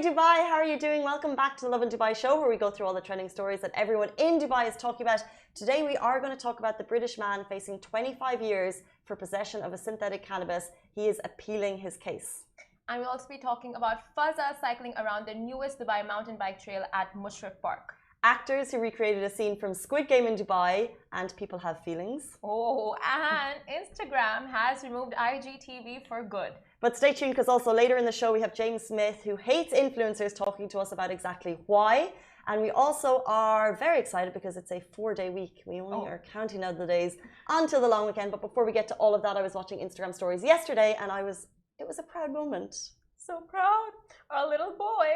Dubai, how are you doing? Welcome back to the Lovin Dubai show, where we go through all the trending stories that everyone in Dubai is talking about. Today we are going to talk about the British man facing 25 years for possession of a synthetic cannabis. He is appealing his case. And we'll also be talking about Fazza cycling around the newest Dubai mountain bike trail at Mushrif Park. Actors who recreated a scene from Squid Game in Dubai, and people have feelings. Oh, and Instagram has removed IGTV for good. But stay tuned, because also later in the show we have James Smith, who hates influencers, talking to us about exactly why. And we also are very excited because it's a 4-day week. We only are counting down the days until the long weekend. But before we get to all of that, I was watching Instagram stories yesterday, and it was a proud moment. So proud. Our little boy,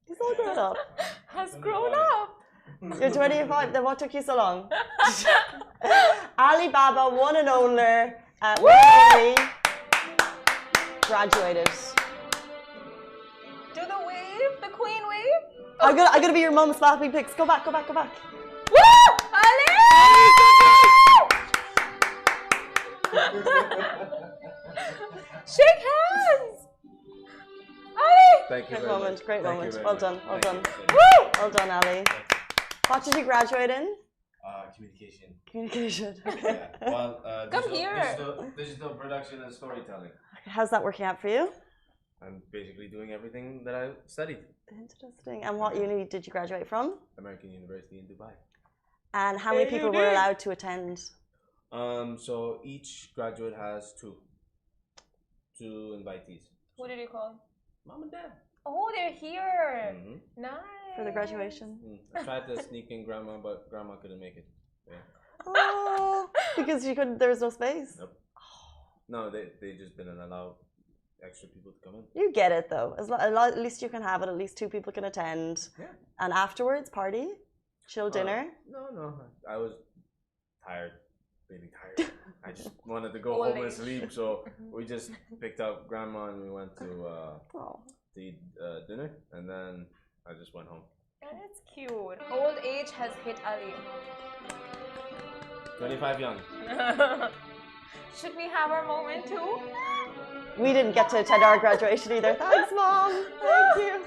he's all grown up. has grown up. You're 25, then what took you so long? Alibaba, one and only, graduated. Do the wave, the queen wave. I'm gonna be your mum slapping pics. Go back. Woo! Ali! Shake hands. Ali! Thank you. Great moment. Well done. Woo! Well done, Ali. What did you graduate in? Communication. Okay. Yeah. Well, Come here. Digital production and storytelling. How's that working out for you? I'm basically doing everything that I studied. Interesting. And what uni did you graduate from? American University in Dubai. And how many people were allowed to attend? So each graduate has two invitees. Who did you call? Mom and Dad. Oh, they're here. Nice. For the graduation. I tried to sneak in Grandma, but Grandma couldn't make it. Yeah. Oh, because there was no space. Nope. No, they just didn't allow extra people to come in. You get it though. At least you can have it. At least 2 people can attend. Yeah. And afterwards, party, chill dinner. No. I was tired, really tired. I just wanted to go home and sleep, so we just picked up Grandma and we went to eat dinner, and then I just went home. That's cute. Old age has hit Ali. 25 young. Should we have our moment too? We didn't get to attend our graduation either. Thanks, Mom. Thank you.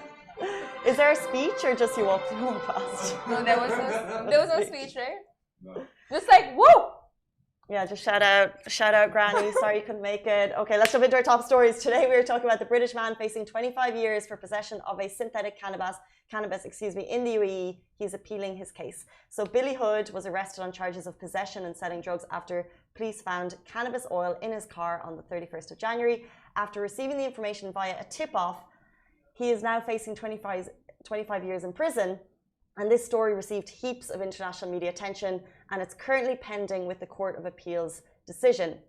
Is there a speech or just you walked past? No, there was no speech, right? No. Just like, whoa! Yeah, just shout out Granny. Sorry you couldn't make it. Okay, let's jump into our top stories. Today we are talking about the British man facing 25 years for possession of a synthetic cannabis, in the UAE. He's appealing his case. So Billy Hood was arrested on charges of possession and selling drugs after police found cannabis oil in his car on the 31st of January. After receiving the information via a tip-off, he is now facing 25 years in prison. And this story received heaps of international media attention, and it's currently pending with the Court of Appeal's decision.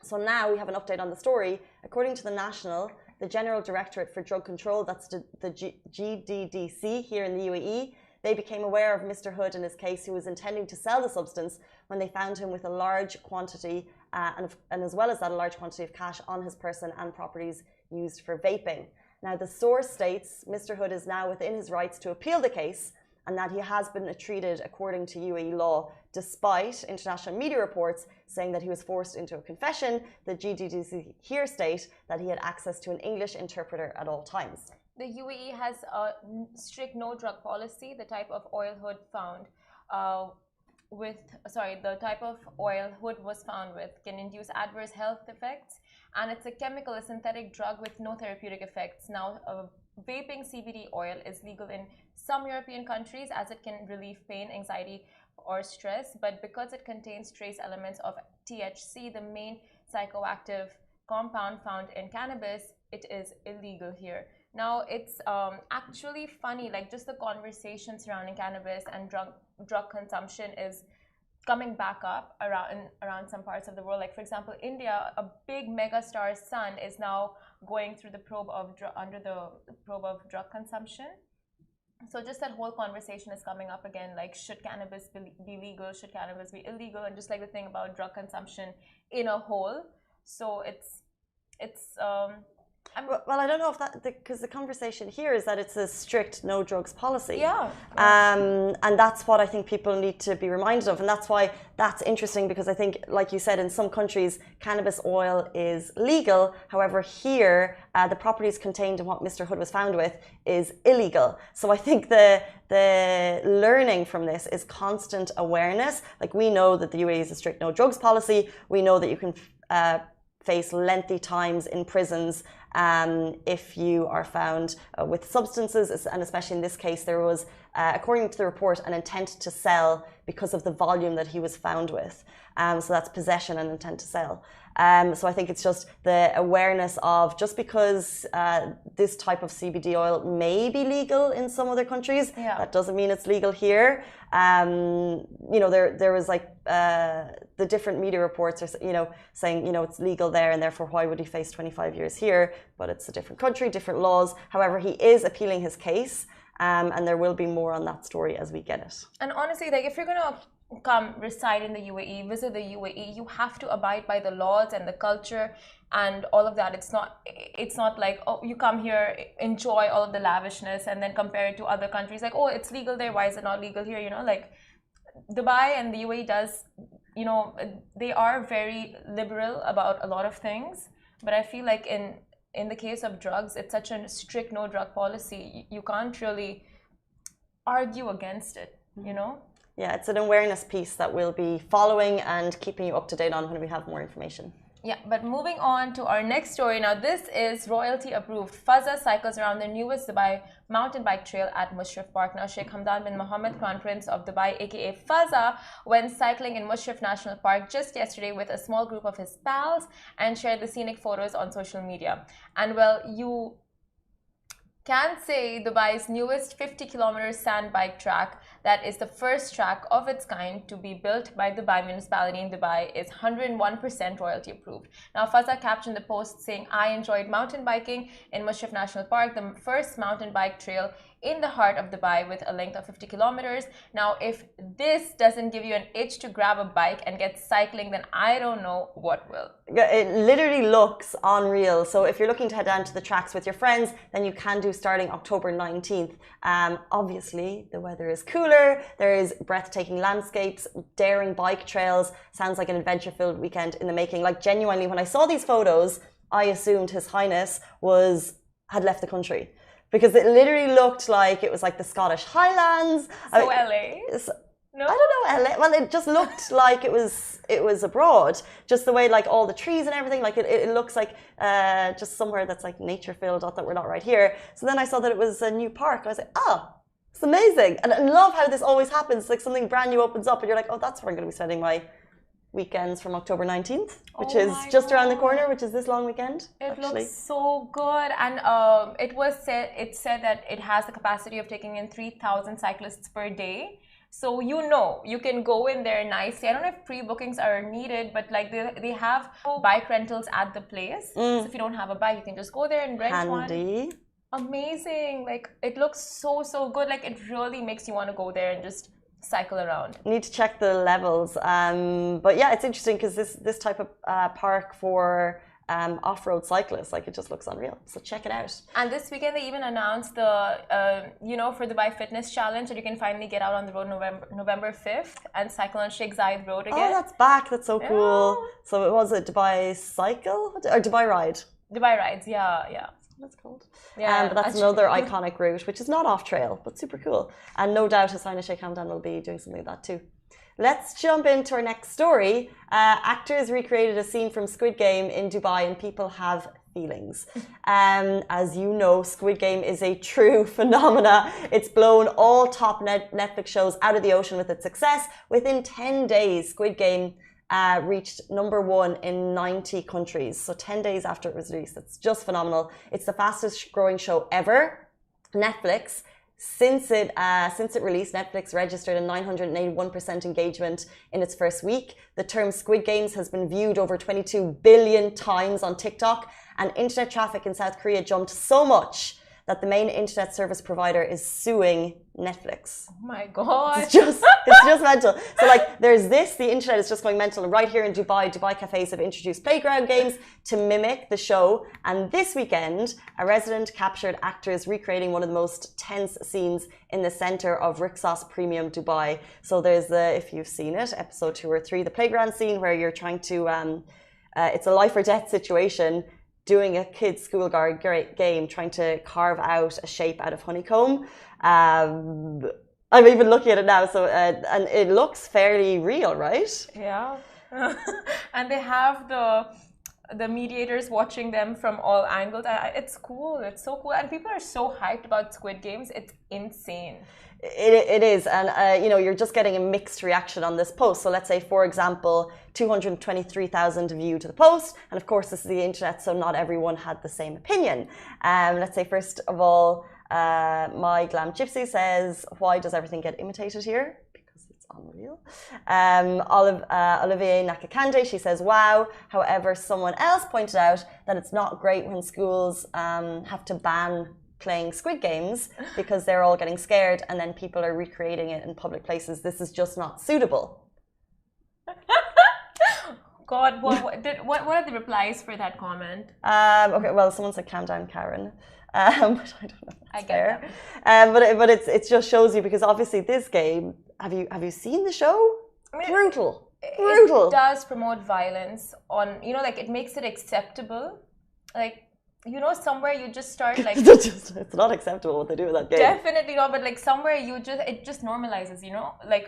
So now we have an update on the story. According to the National, the General Directorate for Drug Control, that's the GDDC here in the UAE, they became aware of Mr. Hood in his case, who was intending to sell the substance when they found him with a large quantity, and as well as that, a large quantity of cash on his person and properties used for vaping. Now, the source states Mr. Hood is now within his rights to appeal the case, and that he has been treated according to UAE law, despite international media reports saying that he was forced into a confession. The GDDC here state that he had access to an English interpreter at all times. The UAE has a strict no drug policy. The type of oil hood found the type of oil hood was found with can induce adverse health effects, and it's a chemical, a synthetic drug with no therapeutic effects. Now, vaping CBD oil is legal in some European countries as it can relieve pain, anxiety, or stress, but because it contains trace elements of THC, the main psychoactive compound found in cannabis, it is illegal here. Now, it's actually funny, like just the conversation surrounding cannabis and drug consumption is coming back up around some parts of the world. Like, for example, India, a big mega star's son is now going through the probe of under the probe of drug consumption. So just that whole conversation is coming up again, like, should cannabis be legal? Should cannabis be illegal? And just like the thing about drug consumption in a whole. So well, I don't know if that, because the conversation here is that it's a strict no drugs policy. Yeah. And that's what I think people need to be reminded of. And that's why that's interesting, because I think, like you said, in some countries, cannabis oil is legal. However, here, the properties contained in what Mr. Hood was found with is illegal. So I think the learning from this is constant awareness. Like, we know that the UAE is a strict no drugs policy. We know that you can face lengthy times in prisons if you are found with substances, and especially in this case, there was, according to the report, an intent to sell because of the volume that he was found with. So that's possession and intent to sell. So I think it's just the awareness of, just because this type of CBD oil may be legal in some other countries, that doesn't mean it's legal here. You know, there was like the different media reports are, you know, saying, you know, it's legal there and therefore why would he face 25 years here? But it's a different country, different laws. However, he is appealing his case, and there will be more on that story as we get it. And honestly, like, if you're gonna come reside in the UAE, visit the UAE, you have to abide by the laws and the culture and all of that. It's not like, oh, you come here, enjoy all of the lavishness and then compare it to other countries, like, oh, it's legal there, why is it not legal here? You know, like, Dubai and the UAE does, you know, they are very liberal about a lot of things, but I feel like in the case of drugs, it's such a strict no drug policy, you can't really argue against it, you know? Yeah, it's an awareness piece that we'll be following and keeping you up to date on when we have more information. Yeah, but moving on to our next story. Now, this is royalty approved. Fazza cycles around the newest Dubai mountain bike trail at Mushrif Park. Now, Sheikh Hamdan bin Mohammed, Crown Prince of Dubai, aka Fazza, went cycling in Mushrif National Park just yesterday with a small group of his pals and shared the scenic photos on social media. And well, you can say Dubai's newest 50-kilometer sand bike track, that is the first track of its kind to be built by Dubai municipality in Dubai, is 101% royalty approved. Now, Fazza captioned the post saying, I enjoyed mountain biking in Mushrif National Park, the first mountain bike trail in the heart of Dubai with a length of 50 kilometers. Now, if this doesn't give you an itch to grab a bike and get cycling, then I don't know what will. It literally looks unreal. So if you're looking to head down to the tracks with your friends, then you can do starting October 19th. Obviously, the weather is cooler. There is breathtaking landscapes, daring bike trails. Sounds like an adventure-filled weekend in the making. Like, genuinely, when I saw these photos, I assumed His Highness had left the country. Because it literally looked like it was like the Scottish Highlands. So LA? No? I don't know, LA. Well, it just looked like it was abroad. Just the way, like, all the trees and everything, like it looks like just somewhere that's like nature filled. I thought we're not right here. So then I saw that it was a new park. I was like, oh, it's amazing. And I love how this always happens. Like, something brand new opens up and you're like, oh, that's where I'm going to be spending my weekends from October 19th, which is just around the corner, which is this long weekend. It looks so good. And it said that it has the capacity of taking in 3,000 cyclists per day. So, you know, you can go in there nicely. I don't know if pre-bookings are needed, but like they have bike rentals at the place. So if you don't have a bike, you can just go there and rent one. Amazing. Like, it looks so good. Like, it really makes you want to go there and just cycle around. Need to check the levels. But yeah, it's interesting because this type of park for off-road cyclists. Like, it just looks unreal. So check it out. And this weekend they even announced the, for Dubai Fitness Challenge that you can finally get out on the road November 5th and cycle on Sheikh Zayed Road again. Oh, that's back. That's so cool. So it was a Dubai Cycle or Dubai Ride? Dubai Rides, yeah. That's called. Yeah, but that's another iconic route, which is not off trail, but super cool. And no doubt His Highness Sheikh Hamdan will be doing something like that too. Let's jump into our next story. Actors recreated a scene from Squid Game in Dubai, and people have feelings. As you know, Squid Game is a true phenomena. It's blown all top Netflix shows out of the ocean with its success. Within 10 days, Squid Game reached #1 in 90 countries. So 10 days after it was released. It's just phenomenal. It's the fastest growing show ever. Netflix, since it released, Netflix registered a 981% engagement in its first week. The term Squid Games has been viewed over 22 billion times on TikTok, and internet traffic in South Korea jumped so much that the main internet service provider is suing Netflix. Oh my God. It's just mental. So like, there's this, the internet is just going mental. Right here in Dubai cafes have introduced playground games to mimic the show. And this weekend, a resident captured actors recreating one of the most tense scenes in the center of Rixos Premium Dubai. So there's if you've seen it, episode 2 or 3, the playground scene where you're trying to, it's a life or death situation, doing a kid's school guard game, trying to carve out a shape out of honeycomb. I'm even looking at it now, so and it looks fairly real, right? Yeah. And they have the mediators watching them from all angles. It's cool. It's so cool. And people are so hyped about Squid Games. It's insane. It is, and you're just getting a mixed reaction on this post. So let's say, for example, 223,000 viewed to the post, and of course this is the internet, so not everyone had the same opinion. Let's say, first of all, My Glam Gypsy says, why does everything get imitated here? Because it's unreal. Olivier Nakakande, she says, wow. However, someone else pointed out that it's not great when schools have to ban playing Squid Games because they're all getting scared and then people are recreating it in public places. This is just not suitable. God, what are the replies for that comment? Okay, well, someone said calm down, Karen. But I don't know if I that's get fair. that. But it just shows you, because obviously this game, have you seen the show? I mean, brutal. It does promote violence on, like, it makes it acceptable. Like, somewhere you just start like it's not acceptable what they do with that game. Definitely not, but like somewhere it just normalizes, like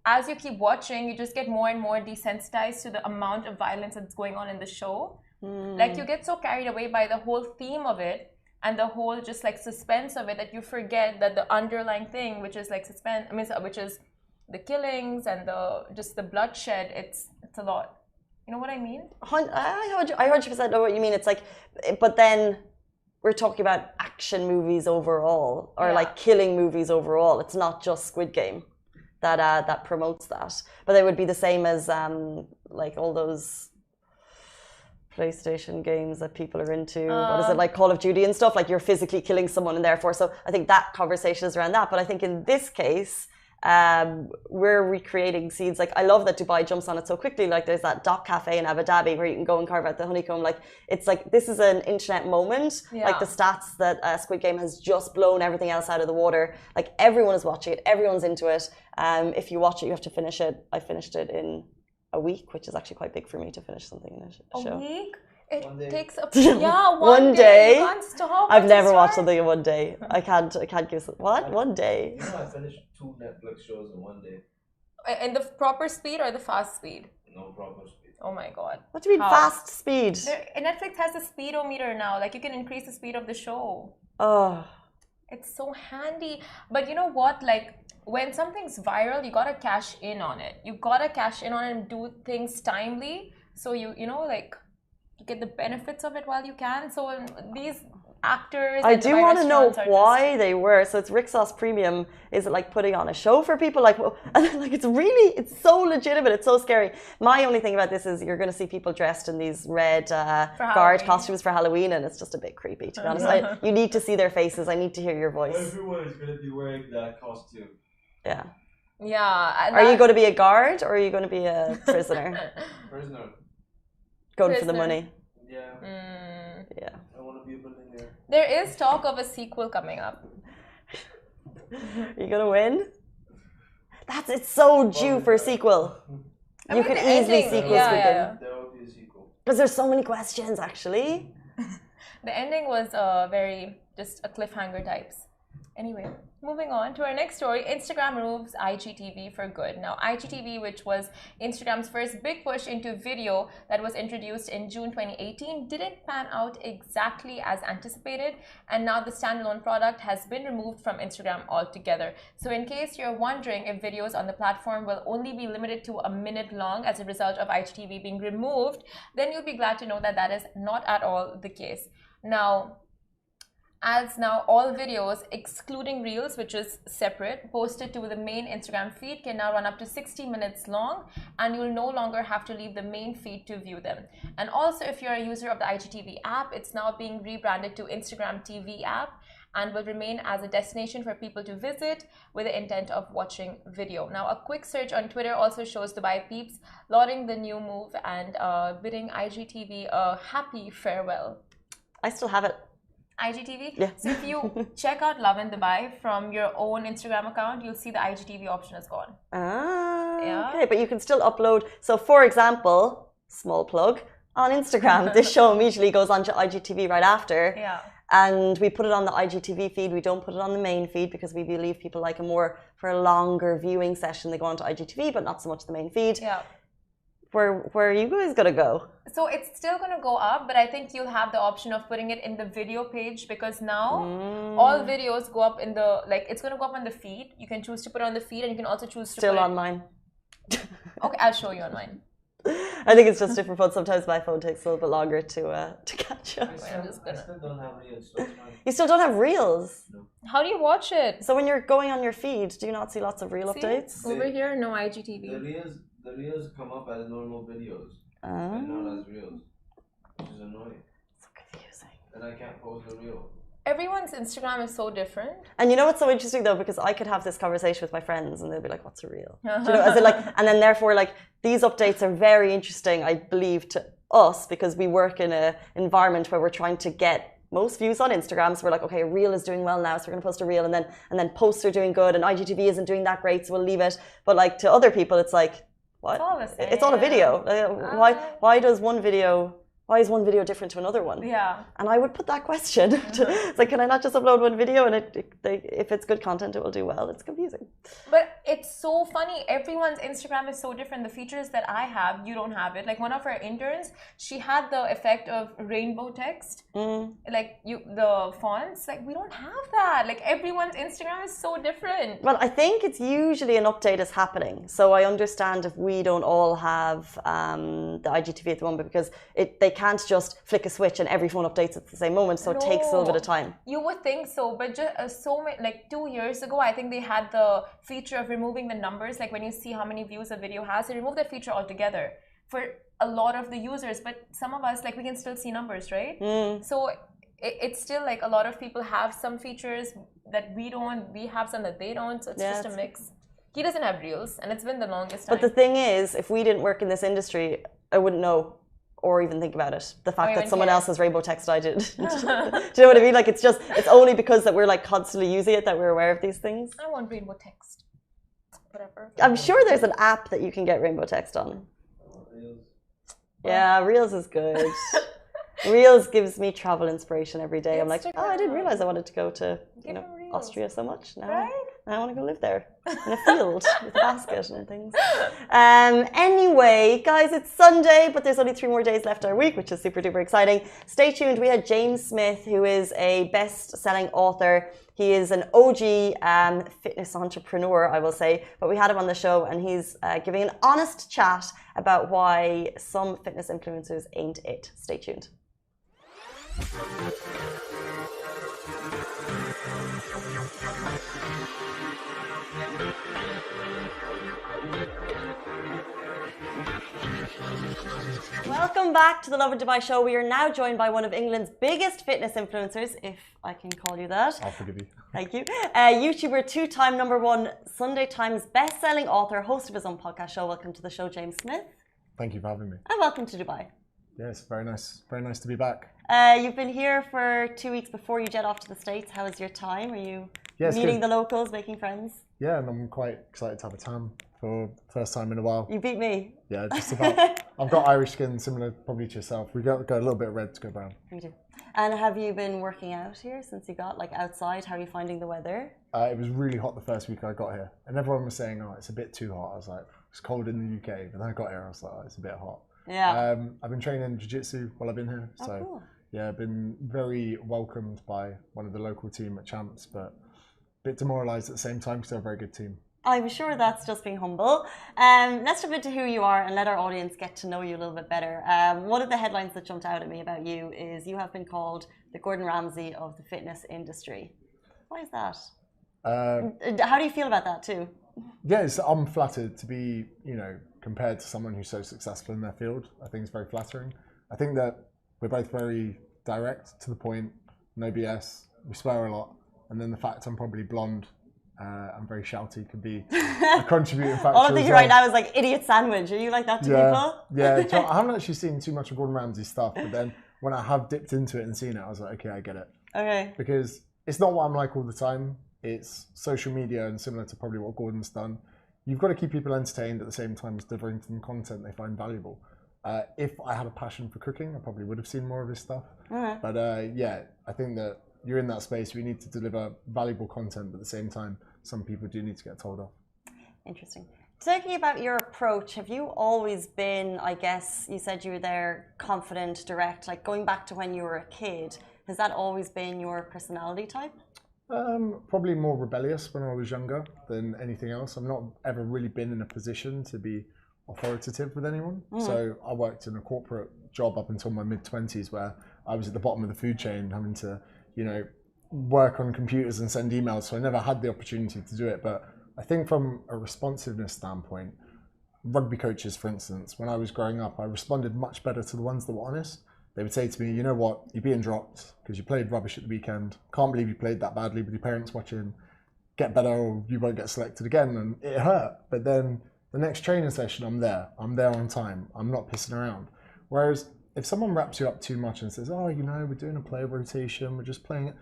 as you keep watching, you just get more and more desensitized to the amount of violence that's going on in the show. Like, you get so carried away by the whole theme of it and the whole just like suspense of it that you forget that the underlying thing, which is like which is the killings and the bloodshed, it's a lot. You know what I mean? I 100% know what you mean. It's like, but then we're talking about action movies overall, or like killing movies overall. It's not just Squid Game that promotes that. But they would be the same as like all those PlayStation games that people are into. What is it, like Call of Duty and stuff? Like, you're physically killing someone, and therefore, so I think that conversation is around that. But I think in this case, we're recreating scenes. Like, I love that Dubai jumps on it so quickly. Like, there's that Dock Cafe in Abu Dhabi where you can go and carve out the honeycomb. Like, it's like, this is an internet moment. Like, the stats that Squid Game has just blown everything else out of the water. Like, everyone is watching it, everyone's into it. If you watch it, you have to finish it. I finished it in a week, which is actually quite big for me to finish something in a show. A week? It takes one day. You can't stop. I've never watched something in one day. I can't give one day. I finished 2 Netflix shows in one day. In the proper speed or the fast speed? No proper speed. Oh my God. What do you mean fast speed? Netflix has a speedometer now. Like, you can increase the speed of the show. Oh. It's so handy. But you know what? Like, when something's viral, you gotta cash in on it. You gotta cash in on it and do things timely. So you get the benefits of it while you can. So these actors, I do want to know why they were. So it's Rixos Premium. Is it like putting on a show for people? Like, it's so legitimate. It's so scary. My only thing about this is you're going to see people dressed in these red guard costumes for Halloween, and it's just a bit creepy, to be honest. You need to see their faces. I need to hear your voice. Everyone is going to be wearing that costume. Yeah. Yeah. Are you going to be a guard or are you going to be a prisoner? Prisoner. Going for the money. Yeah. I want to be a billionaire. There is talk of a sequel coming up. Are you gonna win? It's so due for a sequel. You could easily sequel speaking. There will be a sequel. Because there's so many questions, actually. The ending was very just a cliffhanger types. Anyway, moving on to our next story. Instagram removes IGTV for good. Now, IGTV, which was Instagram's first big push into video that was introduced in June 2018, didn't pan out exactly as anticipated. And now the standalone product has been removed from Instagram altogether. So in case you're wondering if videos on the platform will only be limited to a minute long as a result of IGTV being removed, then you'll be glad to know that that is not at all the case. Now all videos, excluding Reels, which is separate, posted to the main Instagram feed can now run up to 60 minutes long, and you'll no longer have to leave the main feed to view them. And also, if you're a user of the IGTV app, it's now being rebranded to Instagram TV app and will remain as a destination for people to visit with the intent of watching video. Now, a quick search on Twitter also shows Dubai peeps lauding the new move and bidding IGTV a happy farewell. I still have it. IGTV? Yeah. So if you check out Lovin Dubai from your own Instagram account, you'll see the IGTV option is gone. Yeah. Okay, but you can still upload. So for example, small plug, on Instagram, this show immediately goes on to IGTV right after. Yeah. And we put it on the IGTV feed. We don't put it on the main feed because we believe people like a more, for a longer viewing session, they go on to IGTV, but not so much the main feed. Yeah. Where are you guys gonna go? So it's still gonna go up, but I think you'll have the option of putting it in the video page because now all videos go up in the, like, it's gonna go up on the feed. You can choose to put it on the feed, and you can also choose to still put on mine. Okay, I'll show you on mine. I think it's just different phones. Sometimes my phone takes a little bit longer to catch up. I still don't have Reels. So you still don't have Reels? No. How do you watch it? So when you're going on your feed, do you not see lots of Reel updates? Over here, no IGTV. The Reels come up as normal videos and not as Reels, which is annoying. So confusing. And I can't post a Reel. Everyone's Instagram is so different. And you know what's so interesting though, because I could have this conversation with my friends and they'll be like, what's a Reel? Do you know, as in like, and then therefore like these updates are very interesting, I believe, to us because we work in an environment where we're trying to get most views on Instagram. So we're like, okay, a Reel is doing well now, so we're gonna post a Reel, and then posts are doing good, and IGTV isn't doing that great, so we'll leave it. But like to other people, it's like, what? It's all the same. It's all a video. Why is one video different to another one? Yeah. And I would put that question. It's like, can I not just upload one video and if it's good content, it will do well? It's confusing. But it's so funny. Everyone's Instagram is so different. The features that I have, you don't have it. Like one of our interns, she had the effect of rainbow text. Like the fonts, like we don't have that. Like everyone's Instagram is so different. Well, I think it's usually an update is happening. So I understand if we don't all have the IGTV at the moment because they can't just flick a switch and every phone updates at the same moment, so it takes a little bit of time. You would think so, but just so many, like 2 years ago, I think they had the feature of removing the numbers. Like when you see how many views a video has, they removed that feature altogether for a lot of the users. But some of us, like we can still see numbers, right? So it's still like a lot of people have some features that we don't. We have some that they don't. So it's just a mix. He doesn't have Reels, and it's been the longest time. But the thing is, if we didn't work in this industry, I wouldn't know. Or even think about it. The fact that someone else has rainbow text, I did. Do you know what I mean? Like it's only because that we're like constantly using it that we're aware of these things. I want rainbow text. Whatever. I'm sure there's an app that you can get rainbow text on. Yeah, Reels is good. Reels gives me travel inspiration every day. I'm like, oh, I didn't realize I wanted to go to Austria so much. Now I want to go live there in a field with a basket and things. Anyway, guys, it's Sunday, but there's only 3 more days left our week, which is super duper exciting. Stay tuned. We had James Smith, who is a best-selling author. He is an OG fitness entrepreneur, I will say, but we had him on the show and he's giving an honest chat about why some fitness influencers ain't it. Stay tuned. Welcome back to the Lovin Dubai show. We are now joined by one of England's biggest fitness influencers, if I can call you that. I'll forgive you. Thank you. YouTuber, 2-time #1 Sunday Times best-selling author, host of his own podcast show. Welcome to the show, James Smith. Thank you for having me. And welcome to Dubai. Yeah, it's very nice to be back. You've been here for 2 weeks before you jet off to the States. How was your time? Are you meeting the locals, making friends? Yeah, and I'm quite excited to have a tan for the first time in a while. You beat me. Yeah, just about. I've got Irish skin, similar probably to yourself. We got a little bit of red to go brown. We do. And have you been working out here since you got outside? How are you finding the weather? It was really hot the first week I got here, and everyone was saying, "Oh, it's a bit too hot." I was like, "It's cold in the UK," but then I got here, I was like, oh, "It's a bit hot." Yeah. I've been training jiu-jitsu while I've been here, so cool. yeah, I've been very welcomed by one of the local team at Champs, but a bit demoralised at the same time because they're a very good team. I'm sure that's just being humble. Let's jump into who you are and let our audience get to know you a little bit better. One of the headlines that jumped out at me about you is you have been called the Gordon Ramsay of the fitness industry. Why is that? How do you feel about that too? Yes, I'm flattered to be, compared to someone who's so successful in their field. I think it's very flattering. I think that we're both very direct, to the point, no BS. We swear a lot. And then the fact I'm probably blonde, I'm very shouty, could be a contributing factor. All I'm thinking right now is idiot sandwich. Are you like that to people? Yeah, I haven't actually seen too much of Gordon Ramsay stuff, but then when I have dipped into it and seen it, I was like, okay, I get it. Okay. Because it's not what I'm like all the time. It's social media, and similar to probably what Gordon's done. You've got to keep people entertained at the same time as delivering to them content they find valuable. If I had a passion for cooking, I probably would have seen more of his stuff. But I think that you're in that space. We need to deliver valuable content, but at the same time, some people do need to get told off. Interesting. Talking about your approach, have you always been, I guess, you said you were there, confident, direct, going back to when you were a kid, has that always been your personality type? Probably more rebellious when I was younger than anything else. I've not ever really been in a position to be authoritative with anyone. So I worked in a corporate job up until my mid-20s where I was at the bottom of the food chain having to, work on computers and send emails. So I never had the opportunity to do it. But I think from a responsiveness standpoint, rugby coaches, for instance, when I was growing up, I responded much better to the ones that were honest. They would say to me, you know what, you're being dropped because you played rubbish at the weekend. Can't believe you played that badly with your parents watching. Get better or you won't get selected again. And it hurt. But then the next training session, I'm there on time. I'm not pissing around. Whereas if someone wraps you up too much and says, oh, we're doing a player rotation, we're just playing it,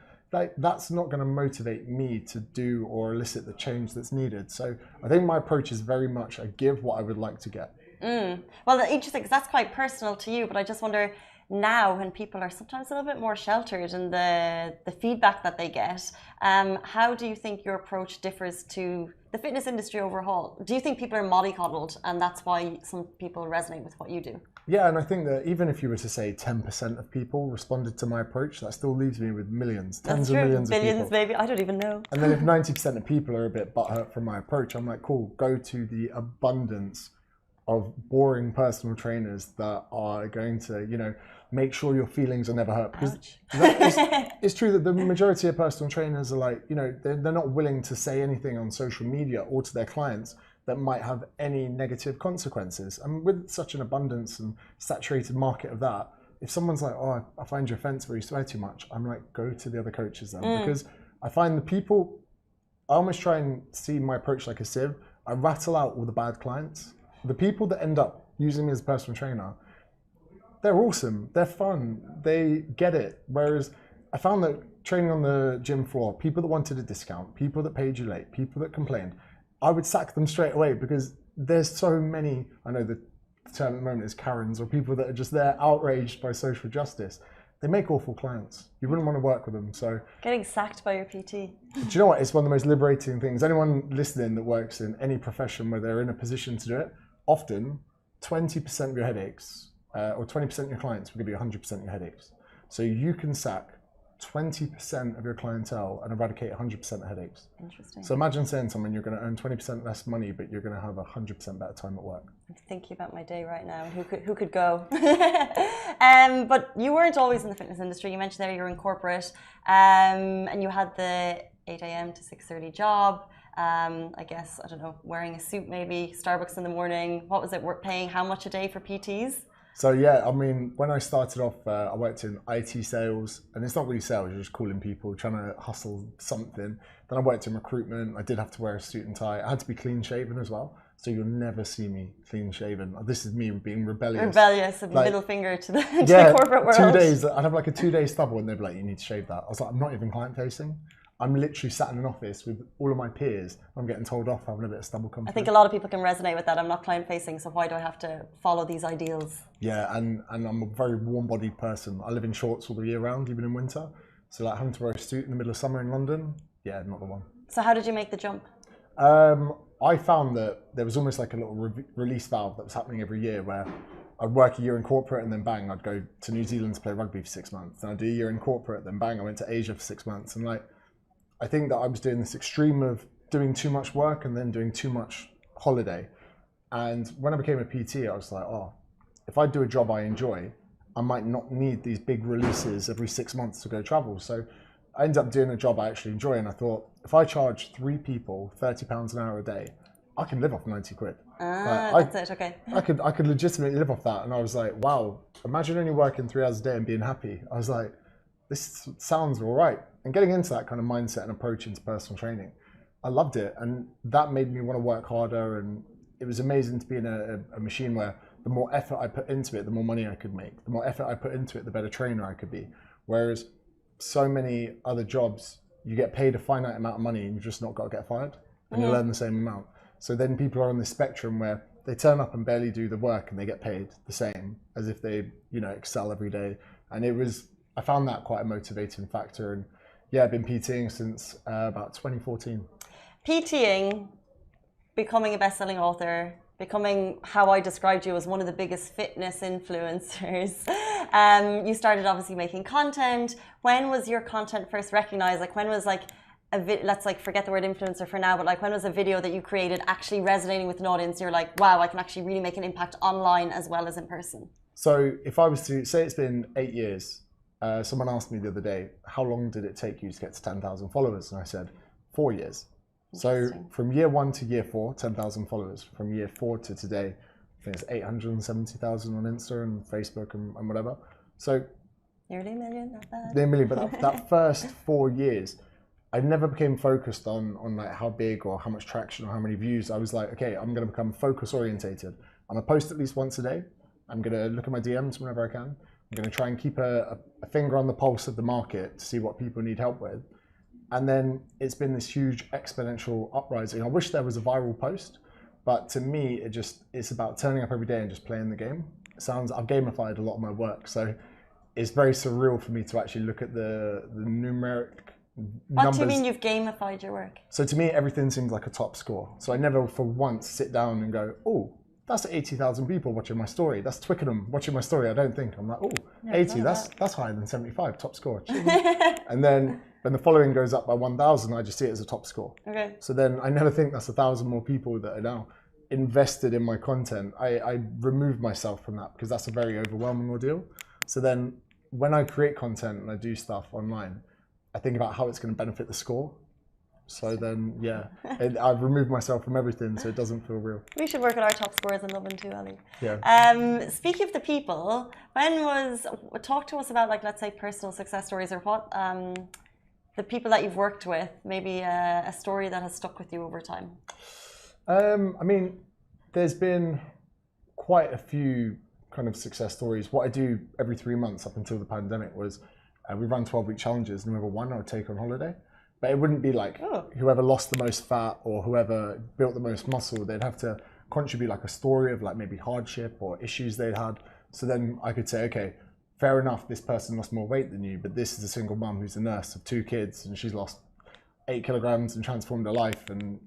that's not going to motivate me to do or elicit the change that's needed. So I think my approach is very much I give what I would like to get. Well, interesting, because that's quite personal to you, but I just wonder now when people are sometimes a little bit more sheltered in the feedback that they get, how do you think your approach differs to the fitness industry overall? Do you think people are mollycoddled and that's why some people resonate with what you do? Yeah, and I think that even if you were to say 10% of people responded to my approach, that still leaves me with millions, tens of millions of people. Billions, maybe, I don't even know. And then if 90% of people are a bit butthurt from my approach, I'm like, cool, go to the abundance of boring personal trainers that are going to, make sure your feelings are never hurt. Because it's true that the majority of personal trainers are like, they're not willing to say anything on social media or to their clients that might have any negative consequences. And with such an abundance and saturated market of that, if someone's like, oh, I find your offense where you swear too much, I'm like, go to the other coaches then. Because I find the people, I almost try and see my approach like a sieve. I rattle out all the bad clients. The people that end up using me as a personal trainer, they're awesome, they're fun, they get it. Whereas I found that training on the gym floor, people that wanted a discount, people that paid you late, people that complained, I would sack them straight away because there's so many, I know the term at the moment is Karens, or people that are just there outraged by social justice. They make awful clients. You wouldn't want to work with them. So getting sacked by your PT. Do you know what? It's one of the most liberating things. Anyone listening that works in any profession where they're in a position to do it, often 20% of your headaches or 20% of your clients will give you 100% of your headaches. So you can sack 20% of your clientele and eradicate 100% of headaches. Interesting. So imagine saying to someone you're going to earn 20% less money, but you're going to have 100% better time at work. I'm thinking about my day right now. Who could go? But you weren't always in the fitness industry. You mentioned there you were in corporate, and you had the 8 a.m. to 6:30 job. I guess, I don't know, wearing a suit maybe, Starbucks in the morning. What was it, paying how much a day for PTs? So yeah, I mean, when I started off, I worked in IT sales, and it's not really sales, you're just calling people, trying to hustle something. Then I worked in recruitment. I did have to wear a suit and tie. I had to be clean shaven as well. So you'll never see me clean shaven. This is me being rebellious. Rebellious, like, middle finger to the, to yeah, the corporate world. 2 days. I'd have like a 2-day stubble, and they'd be like, "You need to shave that." I was like, "I'm not even client facing. I'm literally sat in an office with all of my peers. I'm getting told off having a bit of stubble come I think a lot of people can resonate with that. I'm not client facing, so why do I have to follow these ideals? Yeah, and I'm a very warm-bodied person. I live in shorts all the year round, even in winter. So like having to wear a suit in the middle of summer in London, yeah, not the one. So how did you make the jump? I found that there was almost like a little release valve that was happening every year where I'd work a year in corporate and then bang, I'd go to New Zealand to play rugby for 6 months. And I'd do a year in corporate, then bang, I went to Asia for 6 months. And like, I think that I was doing this extreme of doing too much work and then doing too much holiday. And when I became a PT, I was like, oh, if I do a job I enjoy, I might not need these big releases every 6 months to go travel. So I ended up doing a job I actually enjoy. And I thought, if I charge 3 people £30 an hour a day, I can live off 90 quid. That's it, okay. I could legitimately live off that. And I was like, wow, imagine only working 3 hours a day and being happy. I was like, this sounds all right. And getting into that kind of mindset and approach into personal training, I loved it. And that made me want to work harder. And it was amazing to be in a machine where the more effort I put into it, the more money I could make. The more effort I put into it, the better trainer I could be. Whereas so many other jobs, you get paid a finite amount of money and you've just not got to get fired. And you learn the same amount. So then people are on this spectrum where they turn up and barely do the work and they get paid the same as if they, excel every day. And I found that quite a motivating factor. And yeah, I've been PTing since about 2014. PTing, becoming a best-selling author, becoming how I described you as one of the biggest fitness influencers. You started obviously making content. When was your content first recognized? Like when was like let's like forget the word influencer for now, but like when was a video that you created actually resonating with an audience? You're like, wow, I can actually really make an impact online as well as in person. So if I was to say it's been 8 years, someone asked me the other day, how long did it take you to get to 10,000 followers? And I said, 4 years. So from year 1 to year 4, 10,000 followers. From year 4 to today, I think it's 870,000 on Insta and Facebook and whatever. So nearly a million, not bad. Nearly a million, but that first 4 years, I never became focused on like how big or how much traction or how many views. I was like, okay, I'm going to become focus orientated. I'm going to post at least once a day. I'm going to look at my DMs whenever I can. I'm going to try and keep a finger on the pulse of the market to see what people need help with. And then it's been this huge exponential uprising. I wish there was a viral post, but to me, it's about turning up every day and just playing the game. I've gamified a lot of my work. So it's very surreal for me to actually look at the numeric numbers. What do you mean you've gamified your work? So to me, everything seems like a top score. So I never for once sit down and go, oh, that's 80,000 people watching my story. That's Twickenham watching my story. I don't think. I'm like, oh, 80, that's higher than 75, top score. And then when the following goes up by 1,000, I just see it as a top score. Okay. So then I never think that's 1,000 more people that are now invested in my content. I remove myself from that because that's a very overwhelming ordeal. So then when I create content and I do stuff online, I think about how it's going to benefit the score. So then, yeah, I've removed myself from everything, so it doesn't feel real. We should work on our top scores in Lovin too, Ali. Yeah. Speaking of the people, talk to us about, like, let's say personal success stories or what, the people that you've worked with, maybe a story that has stuck with you over time. I mean, there's been quite a few kind of success stories. What I do every 3 months up until the pandemic was we run 12-week challenges, and whoever won I would take on holiday. But it wouldn't be like whoever lost the most fat or whoever built the most muscle. They'd have to contribute like a story of like maybe hardship or issues they'd had. So then I could say, okay, fair enough, this person lost more weight than you, but this is a single mum who's a nurse of 2 kids and she's lost 8 kilograms and transformed her life. And,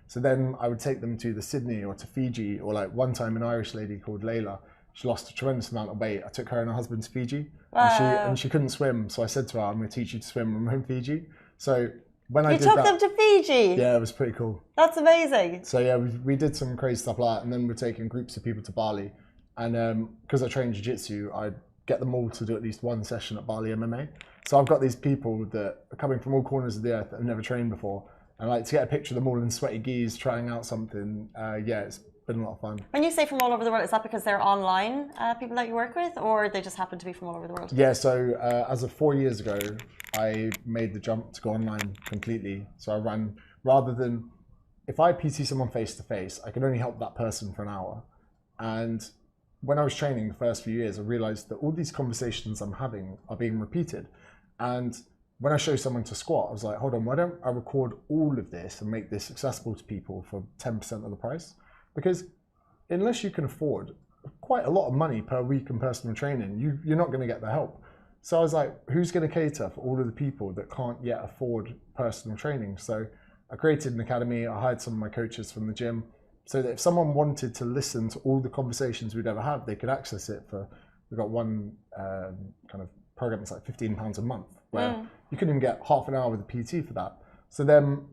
so then I would take them to the Sydney or to Fiji, or like one time an Irish lady called Layla, she lost a tremendous amount of weight. I took her and her husband to Fiji. Wow. And she couldn't swim. So I said to her, I'm going to teach you to swim remote Fiji. So when I did that... You took them to Fiji? Yeah, it was pretty cool. That's amazing. So yeah, we did some crazy stuff like that. And then we're taking groups of people to Bali. And because I train jiu-jitsu, I'd get them all to do at least one session at Bali MMA. So I've got these people that are coming from all corners of the earth that have never trained before. And like to get a picture of them all in sweaty gis trying out something, it's been a lot of fun. When you say from all over the world, is that because they're online people that you work with, or they just happen to be from all over the world? Yeah, so as of 4 years ago, I made the jump to go online completely. So I ran, rather than if I PT someone face to face, I can only help that person for an hour. And when I was training the first few years, I realized that all these conversations I'm having are being repeated. And when I show someone to squat, I was like, hold on, why don't I record all of this and make this accessible to people for 10% of the price? Because unless you can afford quite a lot of money per week in personal training, you're not going to get the help. So I was like, who's going to cater for all of the people that can't yet afford personal training? So I created an academy. I hired some of my coaches from the gym so that if someone wanted to listen to all the conversations we'd ever had, they could access it for, we've got one kind of program that's like £15 a month, where you couldn't even get half an hour with a PT for that. So then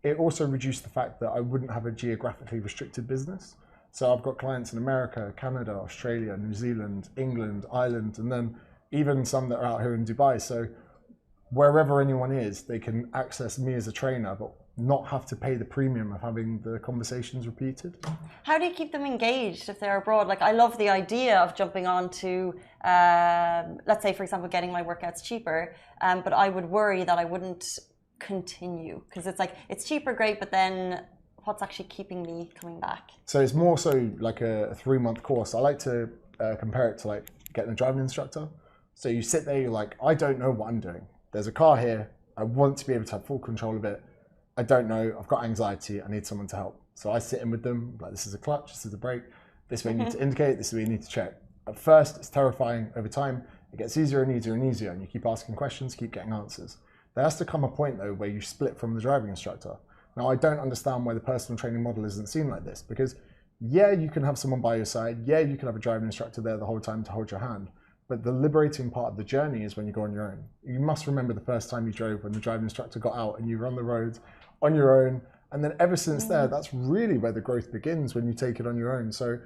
it also reduced the fact that I wouldn't have a geographically restricted business. So I've got clients in America, Canada, Australia, New Zealand, England, Ireland, and then even some that are out here in Dubai. So wherever anyone is, they can access me as a trainer, but not have to pay the premium of having the conversations repeated. How do you keep them engaged if they're abroad? Like, I love the idea of jumping on to, let's say, for example, getting my workouts cheaper, but I would worry that I wouldn't continue, because it's like, it's cheaper, great, but then what's actually keeping me coming back? So it's more so like a 3-month course. I like to compare it to like getting a driving instructor. So you sit there, you're like, I don't know what I'm doing. There's a car here. I want to be able to have full control of it. I don't know, I've got anxiety, I need someone to help. So I sit in with them, like, this is a clutch, this is a brake, this way you need to indicate, this way you need to check. At first, it's terrifying. Over time, it gets easier and easier and easier, and you keep asking questions, keep getting answers. There has to come a point, though, where you split from the driving instructor. Now, I don't understand why the personal training model isn't seen like this, because yeah, you can have someone by your side, yeah, you can have a driving instructor there the whole time to hold your hand, but the liberating part of the journey is when you go on your own. You must remember the first time you drove, when the driving instructor got out and you were on the road on your own, and then ever since there, that's really where the growth begins, when you take it on your own. So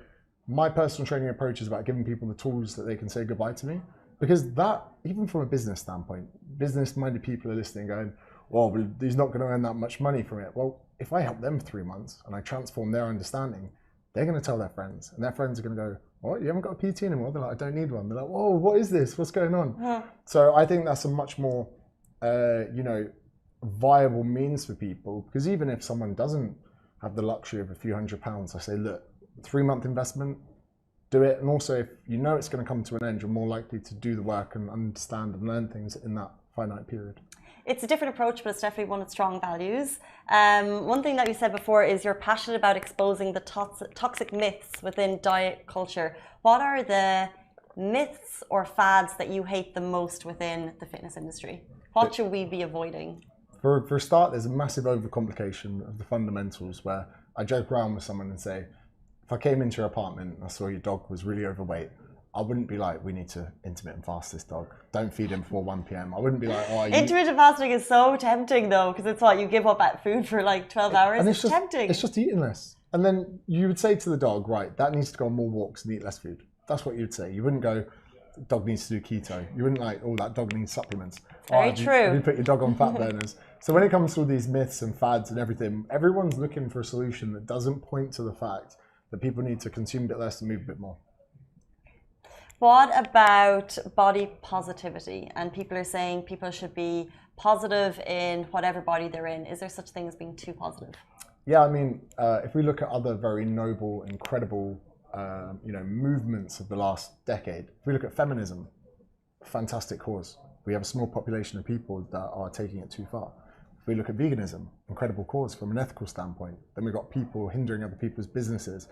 my personal training approach is about giving people the tools that they can say goodbye to me, because that, even from a business standpoint, business-minded people are listening going, well, he's not going to earn that much money from it. Well, if I help them for 3 months and I transform their understanding, they're going to tell their friends, and their friends are going to go, what, you haven't got a PT anymore? They're like, I don't need one. They're like, whoa, what is this? What's going on? So I think that's a much more, viable means for people, because even if someone doesn't have the luxury of a few £100s, I say, look, 3-month investment, do it. And also, if you know it's going to come to an end, you're more likely to do the work and understand and learn things in that finite period. It's a different approach, but it's definitely one with strong values. One thing that you said before is you're passionate about exposing the toxic myths within diet culture. What are the myths or fads that you hate the most within the fitness industry? What should we be avoiding? For a start, there's a massive overcomplication of the fundamentals, where I joke around with someone and say, if I came into your apartment and I saw your dog was really overweight, I wouldn't be like, we need to intermittent fast this dog. Don't feed him before 1 p.m. I wouldn't be like, oh, intermittent fasting is so tempting though, because it's what, you give up at food for like 12 hours. And it's just tempting. It's just eating less. And then you would say to the dog, right, that needs to go on more walks and eat less food. That's what you'd say. You wouldn't go, dog needs to do keto. You wouldn't like, oh, that dog needs supplements. Very true. You put your dog on fat burners. So when it comes to all these myths and fads and everything, everyone's looking for a solution that doesn't point to the fact that people need to consume a bit less and move a bit more. What about body positivity? And people are saying people should be positive in whatever body they're in. Is there such thing as being too positive? Yeah, I mean, if we look at other very noble, incredible, movements of the last decade, if we look at feminism, fantastic cause. We have a small population of people that are taking it too far. If we look at veganism, incredible cause from an ethical standpoint. Then we've got people hindering other people's businesses,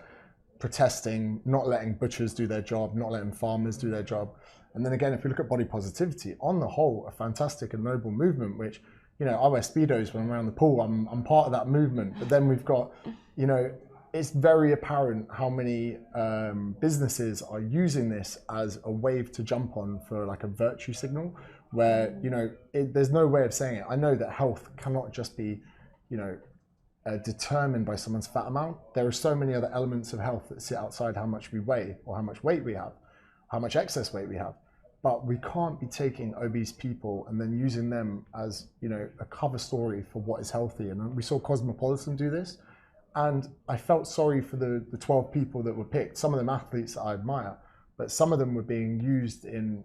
protesting, not letting butchers do their job, not letting farmers do their job. And then again, if we look at body positivity, on the whole, a fantastic and noble movement, which, I wear Speedos when I'm around the pool. I'm part of that movement. But then we've got, it's very apparent how many businesses are using this as a wave to jump on for like a virtue signal, where, there's no way of saying it. I know that health cannot just be, determined by someone's fat amount. There are so many other elements of health that sit outside how much we weigh or how much weight we have, how much excess weight we have. But we can't be taking obese people and then using them as, a cover story for what is healthy. And we saw Cosmopolitan do this. And I felt sorry for the 12 people that were picked, some of them athletes that I admire, but some of them were being used in,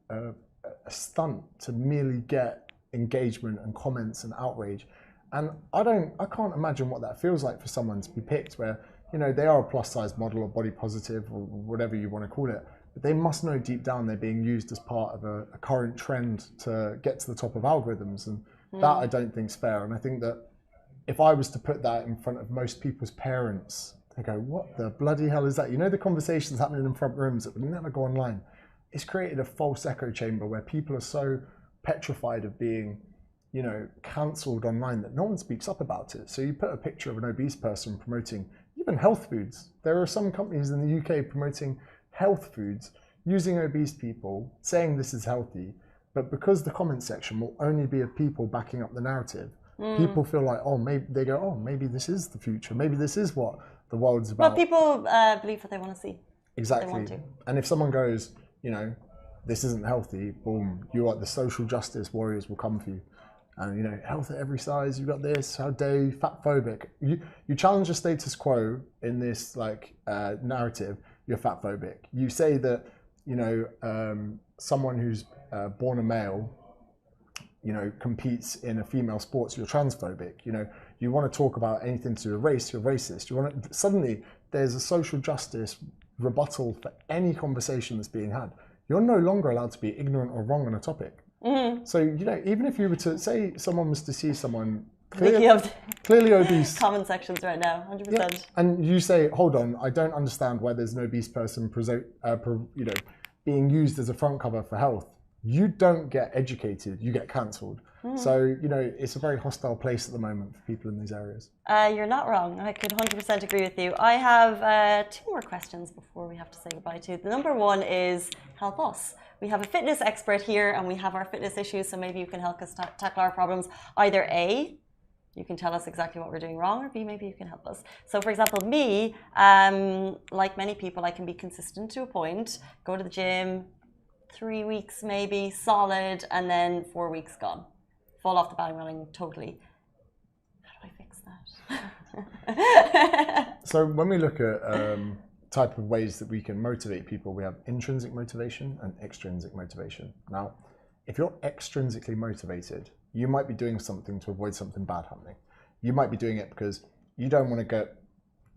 a stunt to merely get engagement and comments and outrage. And I can't imagine what that feels like for someone to be picked where, you know, they are a plus size model or body positive or whatever you want to call it. But they must know deep down they're being used as part of a current trend to get to the top of algorithms. And that I don't think is fair. And I think that if I was to put that in front of most people's parents, they go, what the bloody hell is that? You know, the conversations happening in front rooms that would never go online. It's created a false echo chamber where people are so petrified of being, you know, cancelled online that no one speaks up about it. So you put a picture of an obese person promoting even health foods. There are some companies in the UK promoting health foods using obese people, saying this is healthy, but because the comment section will only be of people backing up the narrative, people feel like, oh, maybe they go, oh, maybe this is the future. Maybe this is what the world's about. Well, people believe what they want to see. Exactly. They want to. And if someone goes, you know, this isn't healthy, boom, you are the social justice warriors will come for you. And, you know, health at every size, you got this, how dare you, fat phobic. You challenge the status quo in this, like, narrative, you're fat phobic. You say that, you know, someone who's born a male, you know, competes in a female sports, you're transphobic. You know, you want to talk about anything to do with race, you're racist. You want to, suddenly there's a social justice rebuttal for any conversation that's being had. You're no longer allowed to be ignorant or wrong on a topic. So, you know, even if you were to say someone was to see someone clearly obese. Comment sections right now, 100%. Yeah, and you say, hold on, I don't understand why there's an obese person you know, being used as a front cover for health. You don't get educated, you get cancelled. So, you know, it's a very hostile place at the moment for people in these areas. You're not wrong. I could 100% agree with you. I have 2 more questions before we have to say goodbye to you. The number one is help us. We have a fitness expert here and we have our fitness issues, so maybe you can help us tackle our problems. Either A, you can tell us exactly what we're doing wrong, or B, maybe you can help us. So for example, me, like many people, I can be consistent to a point, go to the gym, 3 weeks maybe, solid, and then 4 weeks gone. Fall off the bandwagon totally. How do I fix that? So when we look at type of ways that we can motivate people, we have intrinsic motivation and extrinsic motivation. Now, if you're extrinsically motivated, you might be doing something to avoid something bad happening. You might be doing it because you don't want to get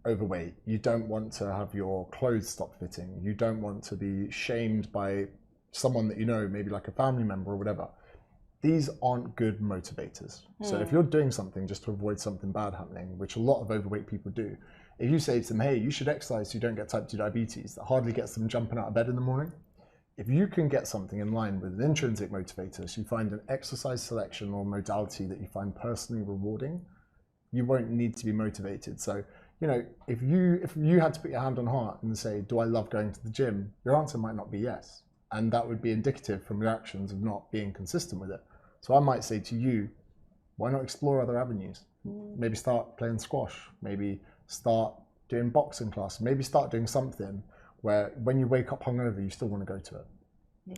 overweight. You don't want to have your clothes stop fitting. You don't want to be shamed by someone that you know, maybe like a family member or whatever. These aren't good motivators. So if you're doing something just to avoid something bad happening, which a lot of overweight people do, if you say to them, hey, you should exercise so you don't get type 2 diabetes, that hardly gets them jumping out of bed in the morning. If you can get something in line with an intrinsic motivator, so you find an exercise selection or modality that you find personally rewarding, you won't need to be motivated. So, you know, if you had to put your hand on heart and say, do I love going to the gym? Your answer might not be yes. And that would be indicative from your actions of not being consistent with it. So I might say to you, why not explore other avenues? Maybe start playing squash, maybe start doing boxing class, maybe start doing something where when you wake up hungover, you still want to go to it.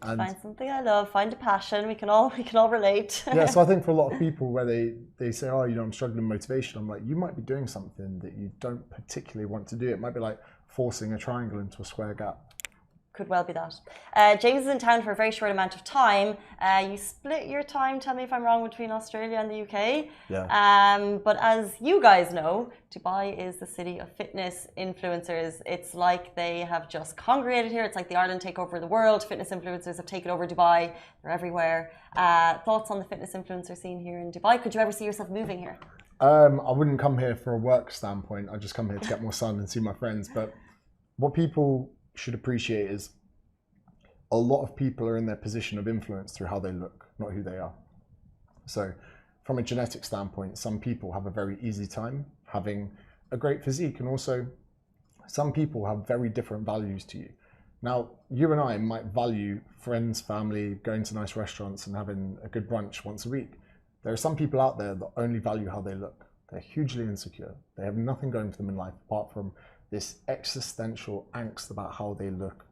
And find something I love, find a passion, we can all relate. Yeah, so I think for a lot of people where they say, oh, you know, I'm struggling with motivation, I'm like, you might be doing something that you don't particularly want to do. It might be like forcing a triangle into a square gap. Could well be that. James is in town for a very short amount of time. You split your time, tell me if I'm wrong, between Australia and the UK. Yeah. But as you guys know, Dubai is the city of fitness influencers. It's like they have just congregated here. It's like the Ireland take over the world. Fitness influencers have taken over Dubai. They're everywhere. Thoughts on the fitness influencer scene here in Dubai? Could you ever see yourself moving here? I wouldn't come here for a work standpoint. I just come here to get more sun and see my friends. But what people should appreciate is a lot of people are in their position of influence through how they look, not who they are. So from a genetic standpoint, some people have a very easy time having a great physique, and also some people have very different values to you. Now, you and I might value friends, family, going to nice restaurants and having a good brunch once a week. There are some people out there that only value how they look. They're hugely insecure. They have nothing going for them in life apart from this existential angst about how they look.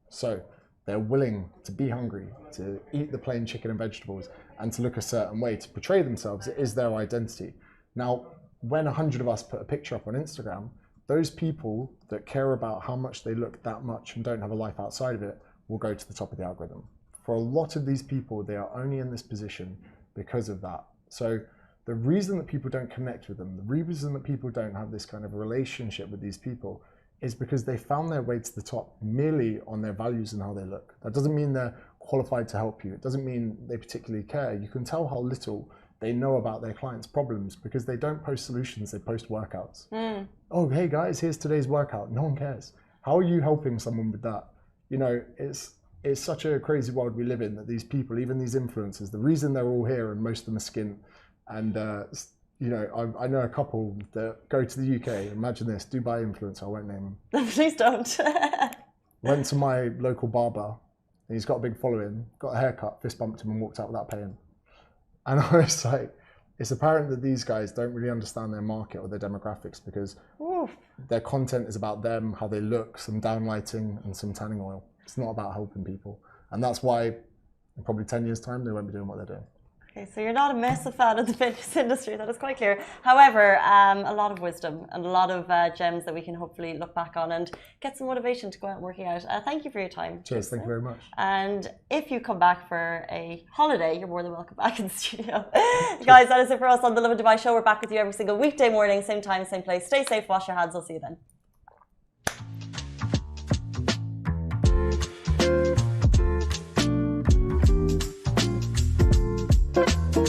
So they're willing to be hungry, to eat the plain chicken and vegetables, and to look a certain way, to portray themselves. It is their identity. Now, when 100 of us put a picture up on Instagram, those people that care about how much they look that much and don't have a life outside of it will go to the top of the algorithm. For a lot of these people, they are only in this position because of that. So the reason that people don't connect with them, the reason that people don't have this kind of relationship with these people is because they found their way to the top merely on their values and how they look. That doesn't mean they're qualified to help you. It doesn't mean they particularly care. You can tell how little they know about their clients' problems because they don't post solutions, they post workouts. Oh, hey guys, here's today's workout. No one cares. How are you helping someone with that? You know, it's such a crazy world we live in that these people, even these influencers, the reason they're all here and most of them are skint. And, you know, I know a couple that go to the UK, imagine this, Dubai influencer, I won't name them. Please don't. Went to my local barber, and he's got a big following, got a haircut, fist bumped him and walked out without paying. And I was like, it's apparent that these guys don't really understand their market or their demographics because their content is about them, how they look, some downlighting and some tanning oil. It's not about helping people. And that's why in probably 10 years' time, they won't be doing what they're doing. Okay, so you're not a massive fan of the fitness industry, that is quite clear. However, a lot of wisdom and a lot of gems that we can hopefully look back on and get some motivation to go out and working out. Thank you for your time. Cheers, thank you very much. And if you come back for a holiday, you're more than welcome back in the studio. Guys, that is it for us on the Lovin Dubai show. We're back with you every single weekday morning, same time, same place. Stay safe, wash your hands. I'll see you then.